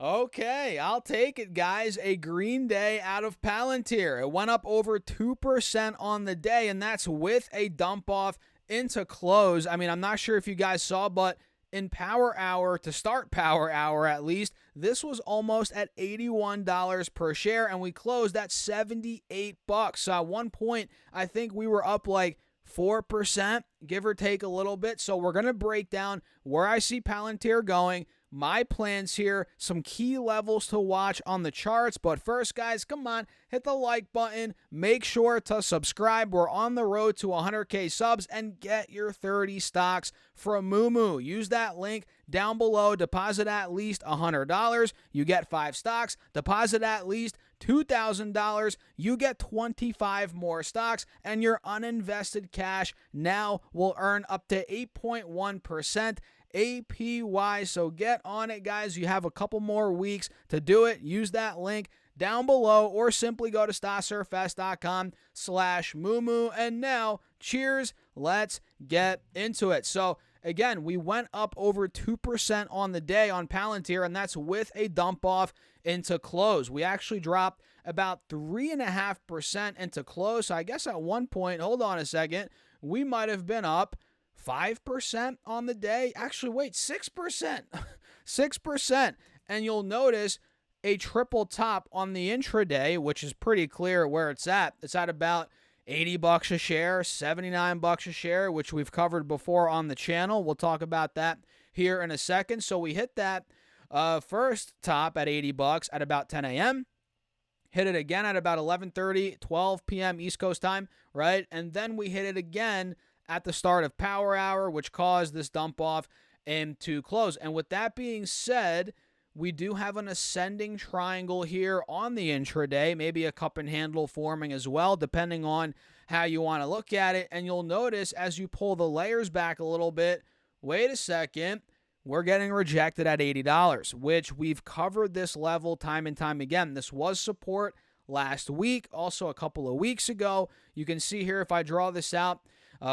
Okay, I'll take it, guys. A green day out of Palantir. It went up over 2% on the day, and that's with a dump off into close. I mean, I'm not sure if you guys saw, but in Power Hour, to start Power Hour at least, this was almost at $81 per share, and we closed at 78 bucks. So at one point, I think we were up like 4%, give or take a little bit. So we're going to break down where I see Palantir going, my plans here, some key levels to watch on the charts. But first, guys, come on, hit the like button. Make sure to subscribe. We're on the road to 100K subs, and get your 30 stocks from Moomoo. Use that link down below. Deposit at least $100. You get 5 stocks. Deposit at least $2,000. You get 25 more stocks, and your uninvested cash now will earn up to 8.1% APY. So get on it, guys. You have a couple more weeks to do it. Use that link down below, or simply go to stocksurfest.com/Moomoo. And now, cheers. Let's get into it. So again, we went up over 2% on the day on Palantir, and that's with a dump off into close. We actually dropped about 3.5% into close. So I guess at one point, hold on a second, we might have been up 5% on the day. Actually, wait, 6%. 6%. And you'll notice a triple top on the intraday, which is pretty clear where it's at. It's at about 80 bucks a share, 79 bucks a share, which we've covered before on the channel. We'll talk about that here in a second. So we hit that first top at 80 bucks at about 10 a.m. Hit it again at about 11:30, 12 p.m. East Coast time, right? And then we hit it again at the start of Power Hour, which caused this dump off into close. And with that being said, we do have an ascending triangle here on the intraday, maybe a cup and handle forming as well, depending on how you want to look at it. And you'll notice as you pull the layers back a little bit, wait a second, we're getting rejected at $80, which we've covered this level time and time again. This was support last week, also a couple of weeks ago. You can see here if I draw this out,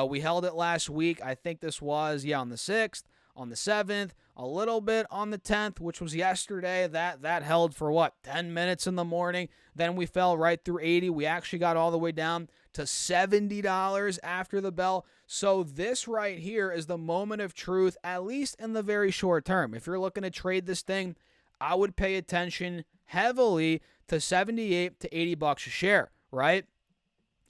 we held it last week. I think this was, on the 6th, on the 7th, a little bit on the 10th, which was yesterday. That held for 10 minutes in the morning. Then we fell right through 80. We actually got all the way down to $70 after the bell. So this right here is the moment of truth, at least in the very short term. If you're looking to trade this thing, I would pay attention heavily to 78 to 80 bucks a share, right?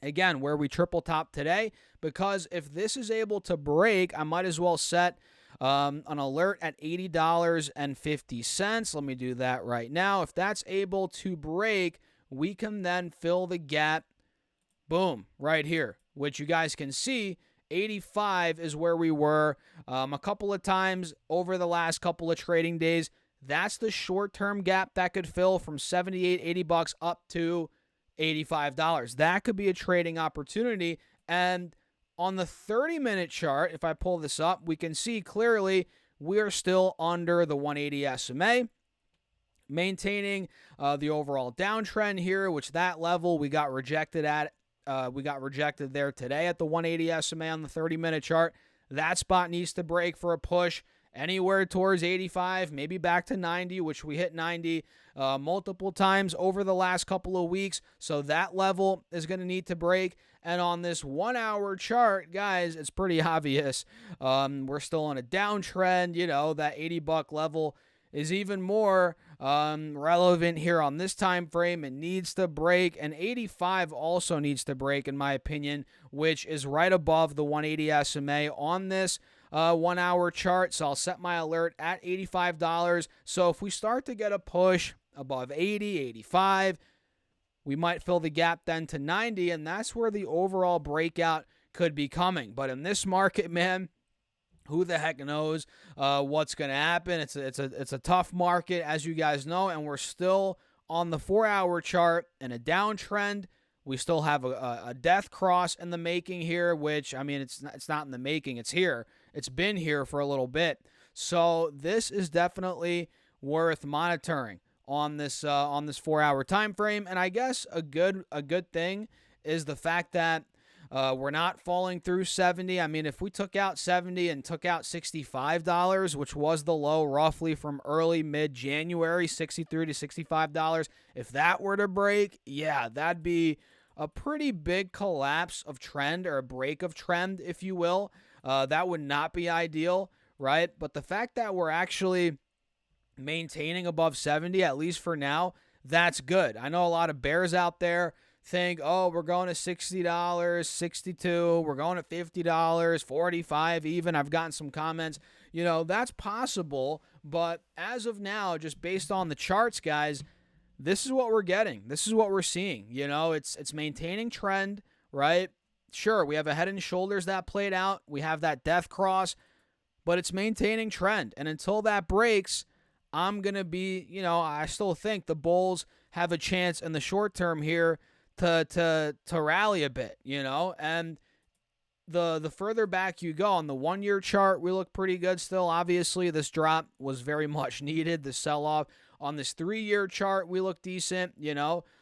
Again, where we triple top today, because if this is able to break, I might as well set an alert at $80.50. Let me do that right now. If that's able to break, we can then fill the gap, boom, right here, which you guys can see. 85 is where we were a couple of times over the last couple of trading days. That's the short-term gap that could fill from 78, 80 bucks up to $85. That could be a trading opportunity. And on the 30-minute chart, if I pull this up, we can see clearly we are still under the 180 SMA, maintaining the overall downtrend here, which that level we got rejected at. We got rejected there today at the 180 SMA on the 30-minute chart. That spot needs to break for a push anywhere towards 85, maybe back to 90, which we hit 90 multiple times over the last couple of weeks. So that level is going to need to break. And on this 1 hour chart, guys, it's pretty obvious. We're still on a downtrend. That 80 buck level is even more relevant here on this time frame. It needs to break, and 85 also needs to break, in my opinion, which is right above the 180 SMA on this 1 hour chart. So I'll set my alert at $85. So if we start to get a push above 80, 85, we might fill the gap then to 90, and that's where the overall breakout could be coming. But in this market, man, who the heck knows what's going to happen? It's a tough market, as you guys know, and we're still on the 4 hour chart in a downtrend. We still have a death cross in the making here, which, I mean, it's not in the making. It's here. It's been here for a little bit. So this is definitely worth monitoring on this 4 hour time frame. And I guess a good thing is the fact that We're not falling through 70. I mean, if we took out 70 and took out $65, which was the low roughly from early mid-January, $63 to $65, if that were to break, yeah, that'd be a pretty big collapse of trend, or a break of trend, if you will. That would not be ideal, right? But the fact that we're actually maintaining above 70, at least for now, that's good. I know a lot of bears out there think, oh, we're going to $60, $62, we're going to $50, $45 even. I've gotten some comments. That's possible, but as of now, just based on the charts, guys, this is what we're getting. This is what we're seeing. It's maintaining trend, right? Sure, we have a head and shoulders that played out. We have that death cross, but it's maintaining trend. And until that breaks, I'm going to be, I still think the bulls have a chance in the short term here to rally a bit, and the further back you go on the 1 year chart, we look pretty good still. Obviously, this drop was very much needed, the sell-off. On this 3 year chart, we look decent,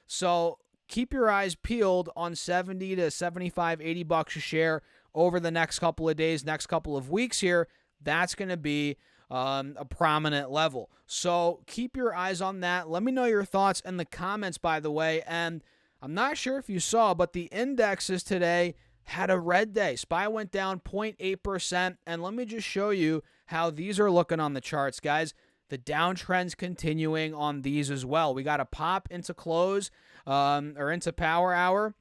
so keep your eyes peeled on 70 to 75, $80 a share over the next couple of days, next couple of weeks here. That's going to be a prominent level. So keep your eyes on that. Let me know your thoughts in the comments, by the way. And I'm not sure if you saw, but the indexes today had a red day. SPY went down 0.8%. And let me just show you how these are looking on the charts, guys. The downtrend's continuing on these as well. We got a pop into close or into power hour,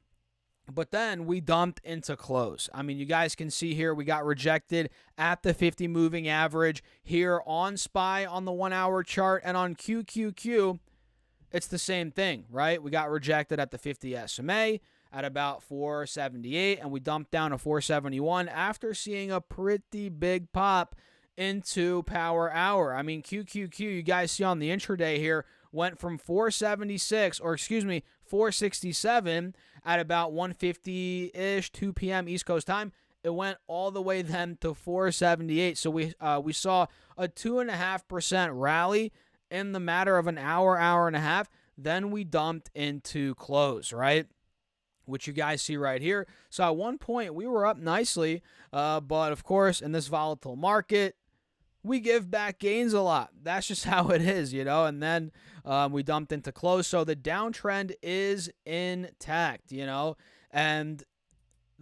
but then we dumped into close. I mean, you guys can see here we got rejected at the 50 moving average here on SPY on the 1 hour chart, and on QQQ, it's the same thing, right? We got rejected at the 50 SMA at about 478, and we dumped down to 471 after seeing a pretty big pop into power hour. I mean, QQQ, you guys see on the intraday here, went from 467 at about 1:50-ish, 2 p.m. East Coast time. It went all the way then to 478. So we saw a 2.5% rally in the matter of an hour, hour and a half. Then we dumped into close, right? Which you guys see right here. So at one point, we were up nicely. But of course, in this volatile market, we give back gains a lot. That's just how it is, and then we dumped into close. So the downtrend is intact, and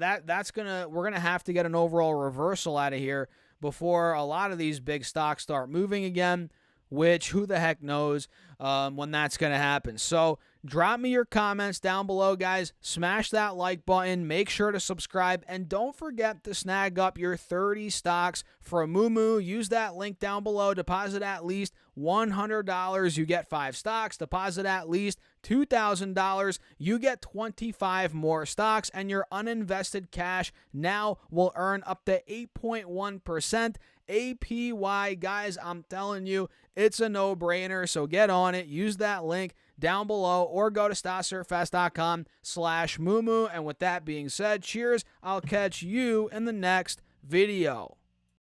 we're gonna have to get an overall reversal out of here before a lot of these big stocks start moving again, which who the heck knows when that's going to happen. So drop me your comments down below, guys. Smash that like button. Make sure to subscribe. And don't forget to snag up your 30 stocks from Moo. Use that link down below. Deposit at least $100. You get 5 stocks. Deposit at least $2,000. You get 25 more stocks. And your uninvested cash now will earn up to 8.1% APY. Guys, I'm telling you, it's a no-brainer. So get on it. Use that link down below or go to stocksurfest.com/Moo. And with that being said, cheers. I'll catch you in the next video.